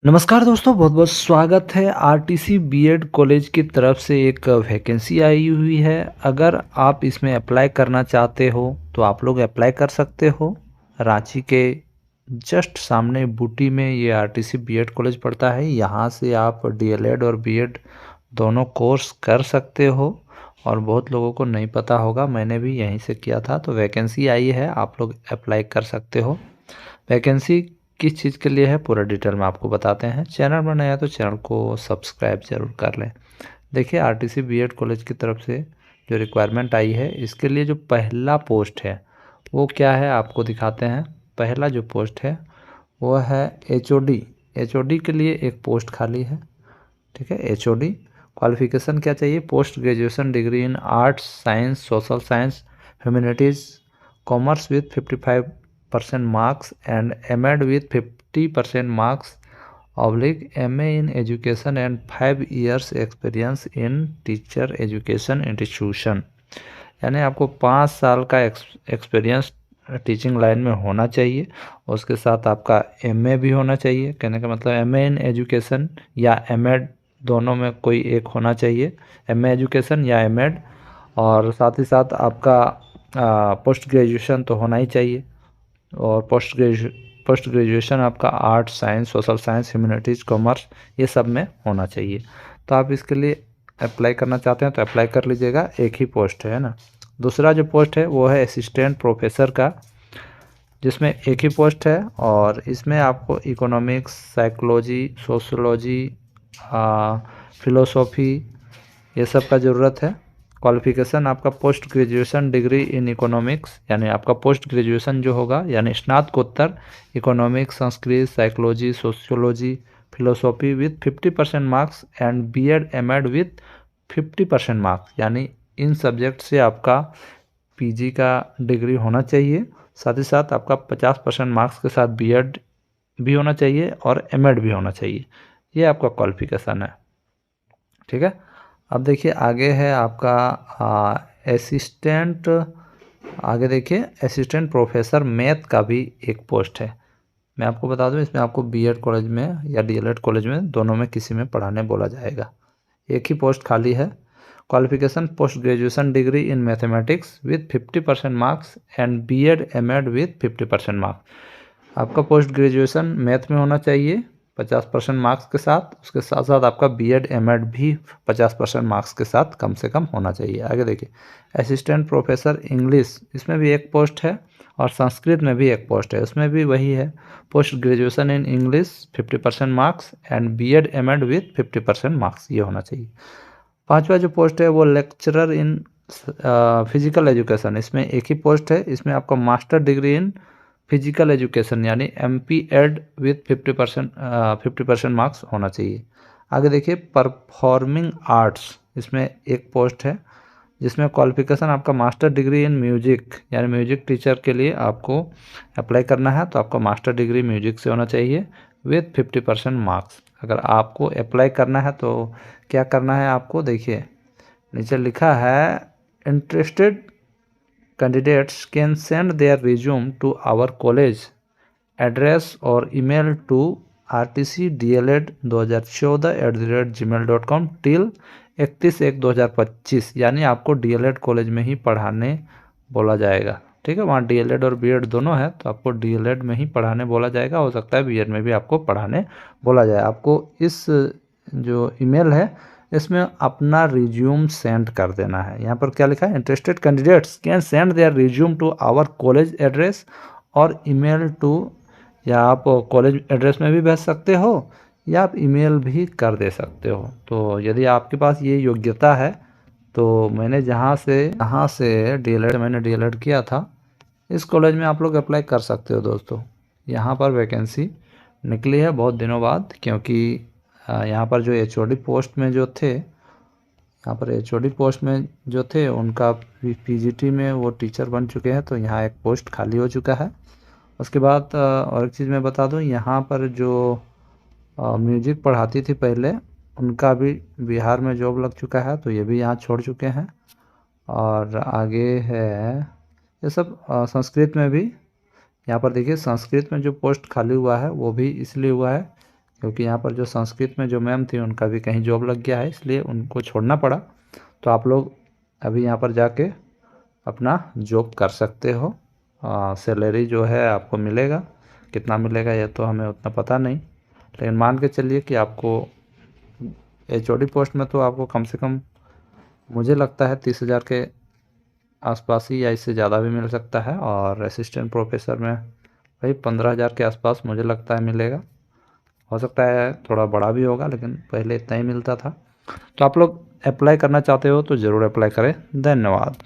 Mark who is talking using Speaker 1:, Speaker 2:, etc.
Speaker 1: नमस्कार दोस्तों, बहुत बहुत स्वागत है। आरटीसी बीएड कॉलेज की तरफ से एक वैकेंसी आई हुई है। अगर आप इसमें अप्लाई करना चाहते हो तो आप लोग अप्लाई कर सकते हो। रांची के जस्ट सामने बूटी में ये आरटीसी बीएड कॉलेज पड़ता है। यहाँ से आप डीएलएड और बीएड दोनों कोर्स कर सकते हो। और बहुत लोगों को नहीं पता होगा, मैंने भी यहीं से किया था। तो वैकेंसी आई है, आप लोग अप्लाई कर सकते हो। वैकेंसी किस चीज़ के लिए है पूरा डिटेल में आपको बताते हैं। चैनल पर नया है तो चैनल को सब्सक्राइब जरूर कर लें। देखिए, आरटीसी बीएड कॉलेज की तरफ से जो रिक्वायरमेंट आई है, इसके लिए जो पहला पोस्ट है वो क्या है आपको दिखाते हैं। पहला जो पोस्ट है वो है एचओडी। एचओडी के लिए एक पोस्ट खाली है। ठीक है, एचओडी क्वालिफिकेशन क्या चाहिए? Post graduation degree in arts, science, social science, humanities, commerce with 55% marks and MEd with 50% marks oblique MA in education and 5 years experience in teacher education institution. यानी आपको 5 साल का एक्सपीरियंस टीचिंग लाइन में होना चाहिए। उसके साथ आपका एमए भी होना चाहिए। कहने का मतलब एमए इन एजुकेशन या एमएड, दोनों में कोई एक होना चाहिए, एमए एजुकेशन या एमएड। और साथ ही साथ आपका पोस्ट ग्रेजुएशन तो होना ही चाहिए। और पोस्ट ग्रेजुएशन आपका arts, science, social science, humanities, commerce, ये सब में होना चाहिए। तो आप इसके लिए अप्लाई करना चाहते हैं तो अप्लाई कर लीजिएगा। एक ही पोस्ट है ना। दूसरा जो पोस्ट है वो है असिस्टेंट प्रोफेसर का, जिसमें एक ही पोस्ट है। और इसमें आपको इकोनॉमिक्स, साइकोलॉजी, सोशोलॉजी, फिलोसॉफी, ये सब का ज़रूरत है। क्वालिफिकेशन आपका post graduation degree in economics, यानी आपका पोस्ट ग्रेजुएशन जो होगा यानी स्नातकोत्तर economics, Sanskrit, psychology, sociology, philosophy with 50% marks and BEd MEd with 50% marks, यानी इन सब्जेक्ट से आपका पीजी का डिग्री होना चाहिए। साथ ही साथ आपका 50% मार्क्स के साथ बीएड भी होना चाहिए और एमएड भी होना चाहिए। ये आपका क्वालिफिकेशन है। ठीक है, अब देखिए आगे है आपका असिस्टेंट। आगे देखिए, असिस्टेंट प्रोफेसर मैथ का भी एक पोस्ट है। मैं आपको बता दूं, इसमें आपको बीएड कॉलेज में या डीएलएड कॉलेज में, दोनों में किसी में पढ़ाने बोला जाएगा। एक ही पोस्ट खाली है। Qualification post graduation degree in mathematics with 50% marks and BEd MEd with 50% marks. आपका पोस्ट ग्रेजुएशन मैथ में होना चाहिए 50% मार्क्स के साथ। उसके साथ साथ आपका बीएड एमएड भी 50% मार्क्स के साथ कम से कम होना चाहिए। आगे देखिए, असिस्टेंट प्रोफेसर इंग्लिश, इसमें भी एक पोस्ट है। और संस्कृत में भी एक पोस्ट है, उसमें भी वही है। Post graduation in English 50% marks and BEd MEd with 50% marks, ये होना चाहिए। पांचवा जो पोस्ट है वो लेक्चरर इन फिजिकल एजुकेशन। इसमें एक ही पोस्ट है। इसमें आपका master degree in physical education यानी MP.Ed विथ 50% मार्क्स होना चाहिए। आगे देखिए, परफॉर्मिंग आर्ट्स, इसमें एक पोस्ट है जिसमें क्वालिफिकेशन आपका मास्टर डिग्री इन म्यूजिक, यानी म्यूजिक टीचर के लिए आपको अप्लाई करना है तो आपका मास्टर डिग्री म्यूजिक से होना चाहिए विथ 50% मार्क्स। अगर आपको अप्लाई करना है तो क्या करना है आपको, देखिए नीचे लिखा है, interested candidates can send their resume to our college address or email to rtcdled2014@gmail.com till 31/1/2025। यानी आपको डीएलएड कॉलेज में ही पढ़ाने बोला जाएगा। ठीक है, वहाँ डीएलएड और बीएड दोनों है तो आपको डीएलएड में ही पढ़ाने बोला जाएगा। हो सकता है बीएड में भी आपको पढ़ाने बोला जाए। आपको इस जो ईमेल है इसमें अपना रिज्यूम सेंड कर देना है। यहाँ पर क्या लिखा है, interested candidates can send their resume to our college address और ईमेल टू, या आप कॉलेज एड्रेस में भी भेज सकते हो या आप ईमेल भी कर दे सकते हो। तो यदि आपके पास ये योग्यता है तो मैंने जहाँ से डीएलएड मैंने डीएलएड किया था, इस कॉलेज में आप लोग अप्लाई कर सकते हो दोस्तों। यहाँ पर वैकेंसी निकली है बहुत दिनों बाद, क्योंकि यहाँ पर जो एचओडी पोस्ट में जो थे, यहाँ पर एचओडी पोस्ट में जो थे उनका पीजीटी में वो टीचर बन चुके हैं, तो यहाँ एक पोस्ट खाली हो चुका है। उसके बाद और एक चीज़ मैं बता दूँ, यहाँ पर जो म्यूजिक पढ़ाती थी पहले, उनका भी बिहार में जॉब लग चुका है, तो ये भी यहाँ छोड़ चुके हैं। और आगे है ये सब संस्कृत में भी, यहाँ पर देखिए संस्कृत में जो पोस्ट खाली हुआ है वो भी इसलिए हुआ है क्योंकि यहाँ पर जो संस्कृत में जो मैम थी उनका भी कहीं जॉब लग गया है, इसलिए उनको छोड़ना पड़ा। तो आप लोग अभी यहाँ पर जाके अपना जॉब कर सकते हो। सैलरी जो है आपको मिलेगा, कितना मिलेगा ये तो हमें उतना पता नहीं, लेकिन मान के चलिए कि आपको HOD पोस्ट में तो आपको कम से कम मुझे लगता है 30,000 के आसपास ही या इससे ज़्यादा भी मिल सकता है, और असिस्टेंट प्रोफेसर में वही 15,000 के आसपास मुझे लगता है मिलेगा। हो सकता है थोड़ा बड़ा भी होगा, लेकिन पहले इतना ही मिलता था। तो आप लोग अप्लाई करना चाहते हो तो ज़रूर अप्लाई करें। धन्यवाद।